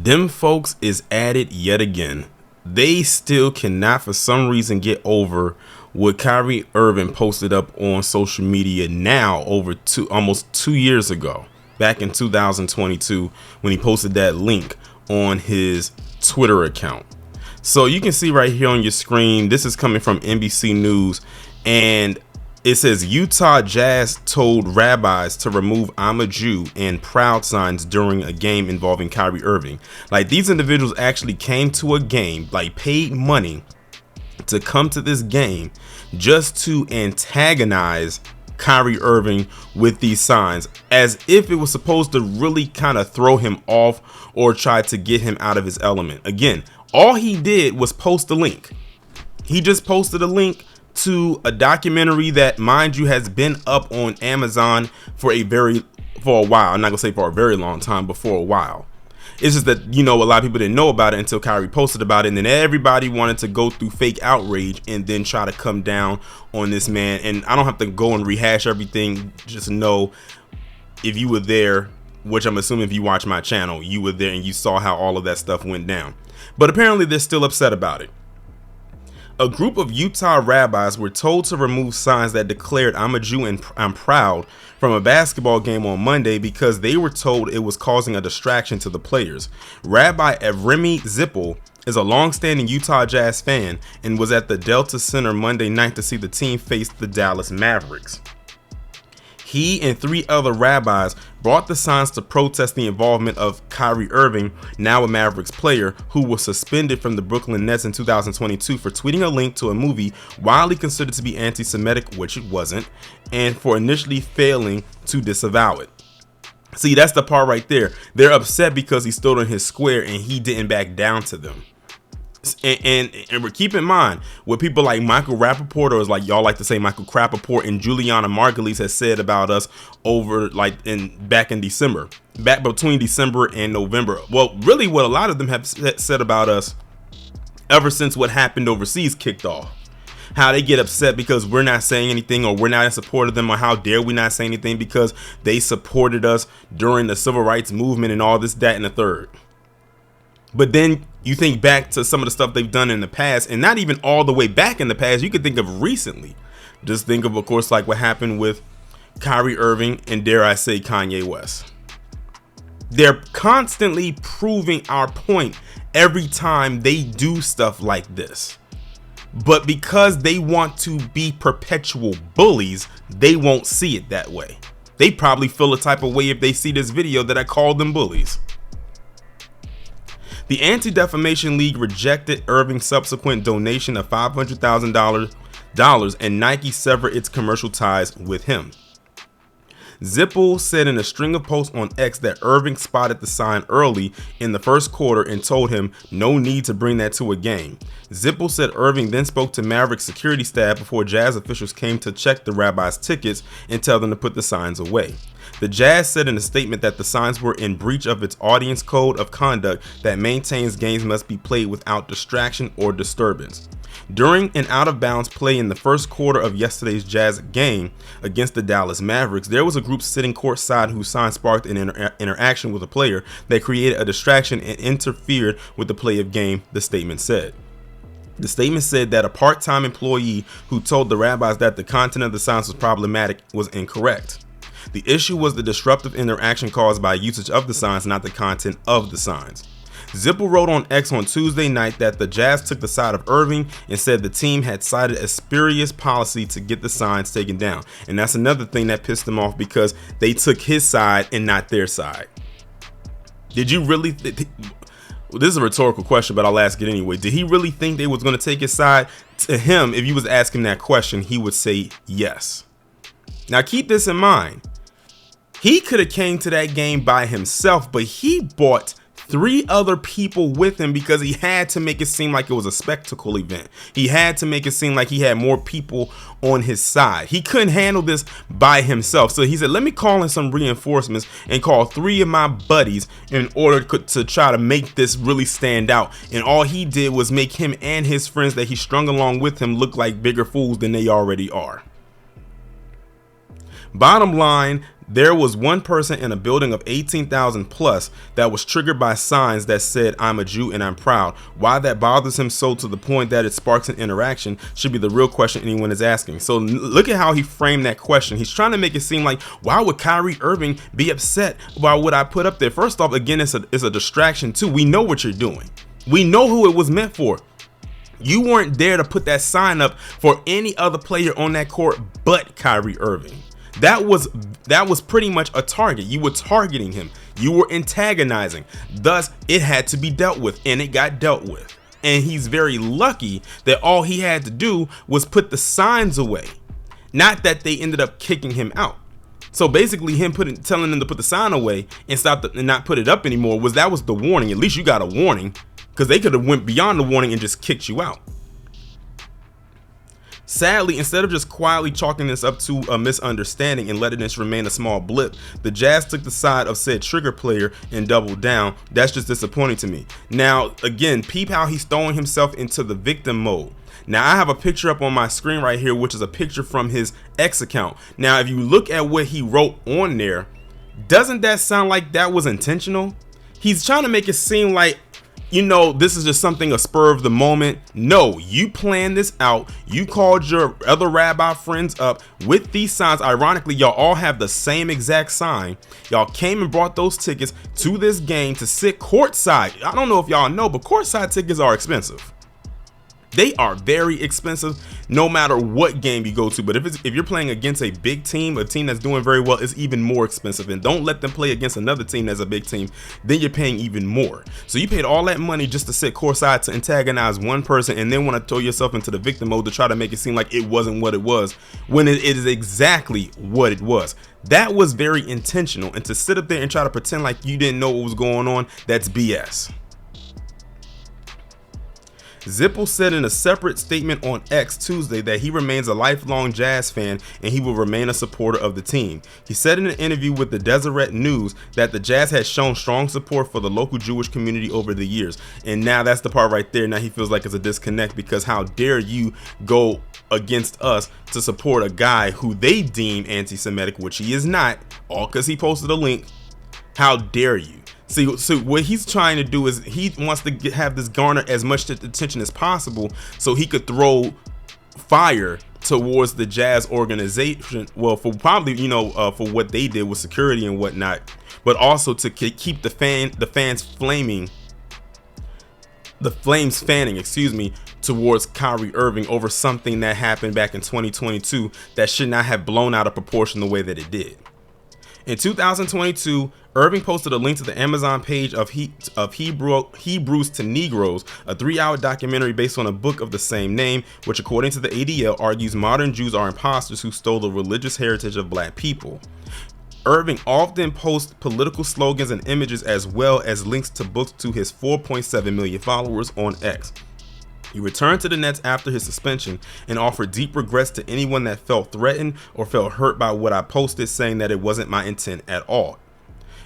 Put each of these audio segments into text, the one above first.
Them folks is at it yet again. They still cannot for some reason get over what Kyrie Irving posted up on social media now over almost 2 years ago, back in 2022, when he posted that link on his Twitter account. So you can see right here on your screen, this is coming from NBC News, and it says Utah Jazz told rabbis to remove "I'm a Jew" and "proud" signs during a game involving Kyrie Irving. Like, these individuals actually came to a game, like paid money to come to this game just to antagonize Kyrie Irving with these signs, as if it was supposed to really kind of throw him off or try to get him out of his element. Again, all he did was post a link. He just posted a link to a documentary that, mind you, has been up on Amazon for a while. I'm not gonna say for a very long time, but for a while. It's just that, a lot of people didn't know about it until Kyrie posted about it, and then everybody wanted to go through fake outrage and then try to come down on this man. And I don't have to go and rehash everything. Just know, if you were there, which I'm assuming if you watch my channel, you were there and you saw how all of that stuff went down. But apparently they're still upset about it. A group of Utah rabbis were told to remove signs that declared "I'm a Jew" and "I'm proud" from a basketball game on Monday because they were told it was causing a distraction to the players. Rabbi Remy Zippel is a longstanding Utah Jazz fan and was at the Delta Center Monday night to see the team face the Dallas Mavericks. He and 3 other rabbis brought the signs to protest the involvement of Kyrie Irving, now a Mavericks player, who was suspended from the Brooklyn Nets in 2022 for tweeting a link to a movie widely considered to be anti-Semitic, which it wasn't, and for initially failing to disavow it. See, that's the part right there. They're upset because he stood on his square and he didn't back down to them. And keep in mind what people like Michael Rappaport, or as like y'all like to say Michael Crappaport, and Juliana Margulies has said about us over back in December, back between December and November. Well, really what a lot of them have said about us ever since what happened overseas kicked off. How they get upset because we're not saying anything, or we're not in support of them, or how dare we not say anything because they supported us during the civil rights movement and all this, that, and the third. But then you think back to some of the stuff they've done in the past, and not even all the way back in the past. You could think of recently. Just think of course, like what happened with Kyrie Irving and, dare I say, Kanye West. They're constantly proving our point every time they do stuff like this. But because they want to be perpetual bullies, they won't see it that way. They probably feel a type of way if they see this video that I called them bullies. The Anti-Defamation League rejected Irving's subsequent donation of $500,000 and Nike severed its commercial ties with him. Zippel said in a string of posts on X that Irving spotted the sign early in the first quarter and told him no need to bring that to a game. Zippel said Irving then spoke to Mavericks security staff before Jazz officials came to check the rabbis' tickets and tell them to put the signs away. The Jazz said in a statement that the signs were in breach of its audience code of conduct that maintains games must be played without distraction or disturbance. During an out-of-bounds play in the first quarter of yesterday's Jazz game against the Dallas Mavericks, there was a group sitting courtside whose sign sparked an interaction with a player that created a distraction and interfered with the play of game, the statement said. The statement said that a part-time employee who told the rabbis that the content of the signs was problematic was incorrect. The issue was the disruptive interaction caused by usage of the signs, not the content of the signs. Zippel wrote on X on Tuesday night that the Jazz took the side of Irving and said the team had cited a spurious policy to get the signs taken down. And that's another thing that pissed them off, because they took his side and not their side. Did you really well, this is a rhetorical question, but I'll ask it anyway. Did he really think they was going to take his side? To him, if you was asking that question, he would say yes. Now keep this in mind. He could have came to that game by himself, but he brought 3 other people with him because he had to make it seem like it was a spectacle event. He had to make it seem like he had more people on his side. He couldn't handle this by himself. So he said, let me call in some reinforcements and call 3 of my buddies in order to try to make this really stand out. And all he did was make him and his friends that he strung along with him look like bigger fools than they already are. Bottom line, There was one person in a building of 18,000 plus that was triggered by signs that said, "I'm a Jew and I'm proud." Why that bothers him so to the point that it sparks an interaction should be the real question anyone is asking. So look at how he framed that question. He's trying to make it seem like, why would Kyrie Irving be upset about what I put up there? First off, again, it's a distraction too. We know what you're doing. We know who it was meant for. You weren't there to put that sign up for any other player on that court but Kyrie Irving. That was pretty much a target. You were targeting him. You were antagonizing. Thus, it had to be dealt with, and it got dealt with. And he's very lucky that all he had to do was put the signs away. Not that they ended up kicking him out. So basically, him telling them to put the sign away and and not put it up anymore was the warning. At least you got a warning, because they could have went beyond the warning and just kicked you out. Sadly, instead of just quietly chalking this up to a misunderstanding and letting this remain a small blip, the Jazz took the side of said trigger player and doubled down. That's just disappointing to me. Now, again, peep how he's throwing himself into the victim mode. Now, I have a picture up on my screen right here, which is a picture from his X account. Now, if you look at what he wrote on there, doesn't that sound like that was intentional? He's trying to make it seem like, this is just something, a spur of the moment. No, you planned this out. You called your other rabbi friends up with these signs. Ironically, y'all all have the same exact sign. Y'all came and brought those tickets to this game to sit courtside. I don't know if y'all know, but courtside tickets are expensive. They are very expensive no matter what game you go to. But if you're playing against a big team, a team that's doing very well, it's even more expensive. And don't let them play against another team that's a big team. Then you're paying even more. So you paid all that money just to sit courtside to antagonize one person, and then want to throw yourself into the victim mode to try to make it seem like it wasn't what it was, when it is exactly what it was. That was very intentional. And to sit up there and try to pretend like you didn't know what was going on, that's BS. Zippel said in a separate statement on X Tuesday that he remains a lifelong Jazz fan and he will remain a supporter of the team. He said in an interview with the Deseret News that the Jazz had shown strong support for the local Jewish community over the years. And now that's the part right there. Now he feels like it's a disconnect, because how dare you go against us to support a guy who they deem anti-Semitic, which he is not, all because he posted a link. How dare you? See, so what he's trying to do is he wants to have this garner as much attention as possible so he could throw fire towards the Jazz organization. Well, for probably, for what they did with security and whatnot, but also to keep the flames fanning, towards Kyrie Irving over something that happened back in 2022 that should not have blown out of proportion the way that it did. In 2022, Irving posted a link to the Amazon page of Hebrews to Negroes, a 3-hour documentary based on a book of the same name, which according to the ADL argues modern Jews are imposters who stole the religious heritage of black people. Irving often posts political slogans and images, as well as links to books to his 4.7 million followers on X. He returned to the Nets after his suspension and offered deep regrets to anyone that felt threatened or felt hurt by what I posted, saying that it wasn't my intent at all.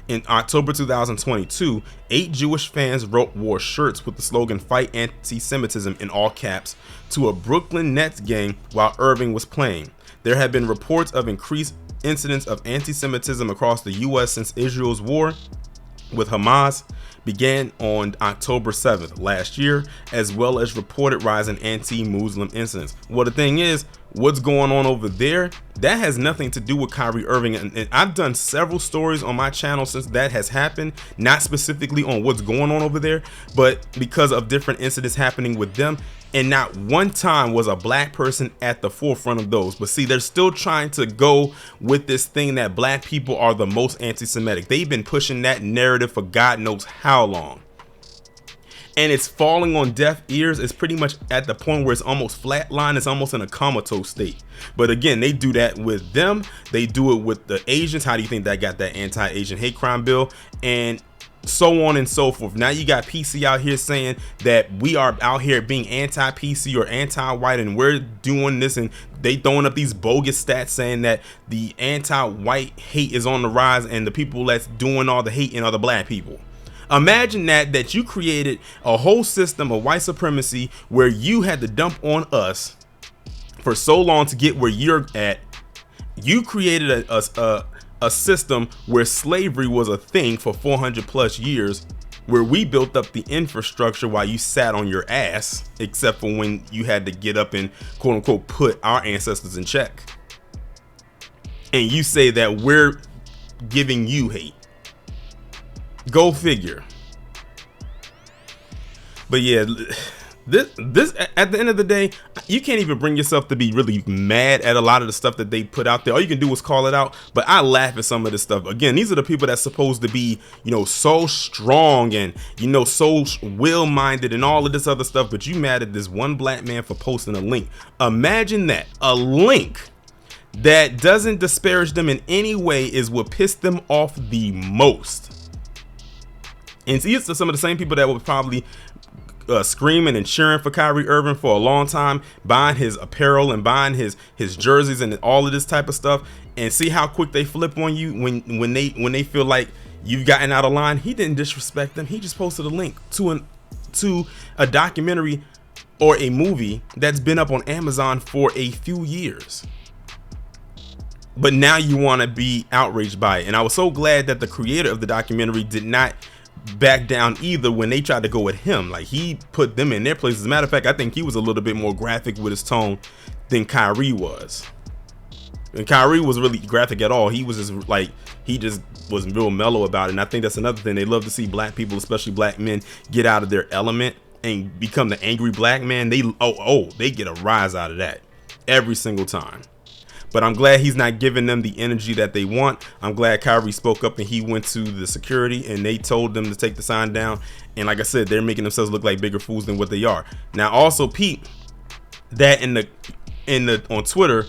In October 2022, 8 Jewish fans wore shirts with the slogan "Fight Anti-Semitism" in all caps to a Brooklyn Nets game while Irving was playing. There have been reports of increased incidents of anti-Semitism across the U.S. since Israel's war with Hamas began on October 7th last year, as well as reported rise in anti-Muslim incidents. Well, the thing is, what's going on over there, that has nothing to do with Kyrie Irving. And I've done several stories on my channel since that has happened, not specifically on what's going on over there, but because of different incidents happening with them. And not one time was a black person at the forefront of those. But see, they're still trying to go with this thing that black people are the most anti-Semitic. They've been pushing that narrative for God knows how long. And it's falling on deaf ears. It's pretty much at the point where it's almost flatline. It's almost in a comatose state. But again, they do that with them. They do it with the Asians. How do you think that got that anti-Asian hate crime bill? And so on and so forth. Now you got PC out here saying that we are out here being anti-PC or anti-white, and we're doing this, and they throwing up these bogus stats saying that the anti-white hate is on the rise and the people that's doing all the hating are the black people. Imagine that you created a whole system of white supremacy where you had to dump on us for so long to get where you're at. You created a system where slavery was a thing for 400 plus years, where we built up the infrastructure while you sat on your ass, except for when you had to get up and quote unquote put our ancestors in check. And you say that we're giving you hate. Go figure. But yeah, this at the end of the day, you can't even bring yourself to be really mad at a lot of the stuff that they put out there. All you can do is call it out. But I laugh at some of this stuff. Again, these are the people that's supposed to be, so strong and, so will-minded and all of this other stuff. But you mad at this one black man for posting a link. Imagine that. A link that doesn't disparage them in any way is what pissed them off the most. And see, it's some of the same people that would probably screaming and cheering for Kyrie Irving for a long time, buying his apparel and buying his jerseys and all of this type of stuff, and see how quick they flip on you when they feel like you've gotten out of line. He didn't disrespect them. He just posted a link to a documentary or a movie that's been up on Amazon for a few years. But now you want to be outraged by it. And I was so glad that the creator of the documentary did not back down either when they tried to go at him. Like, he put them in their place. As a matter of fact, I think he was a little bit more graphic with his tone than Kyrie was. And Kyrie was really graphic at all. He was just like, he just was real mellow about it. And I think that's another thing. They love to see black people, especially black men, get out of their element and become the angry black man. They get a rise out of that every single time. But I'm glad he's not giving them the energy that they want. I'm glad Kyrie spoke up and he went to the security and they told them to take the sign down. And like I said, they're making themselves look like bigger fools than what they are. Now, also, Pete, that on Twitter,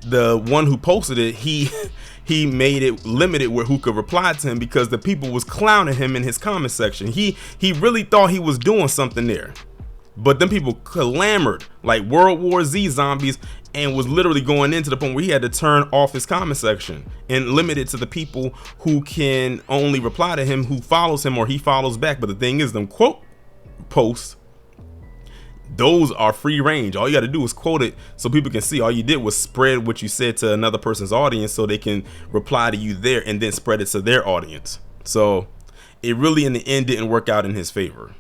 the one who posted it, he made it limited where who could reply to him because the people was clowning him in his comment section. He really thought he was doing something there. But then people clamored like World War Z zombies and was literally going into the point where he had to turn off his comment section and limit it to the people who can only reply to him, who follows him or he follows back. But the thing is, them quote posts, those are free range. All you got to do is quote it so people can see. All you did was spread what you said to another person's audience so they can reply to you there and then spread it to their audience. So it really in the end didn't work out in his favor.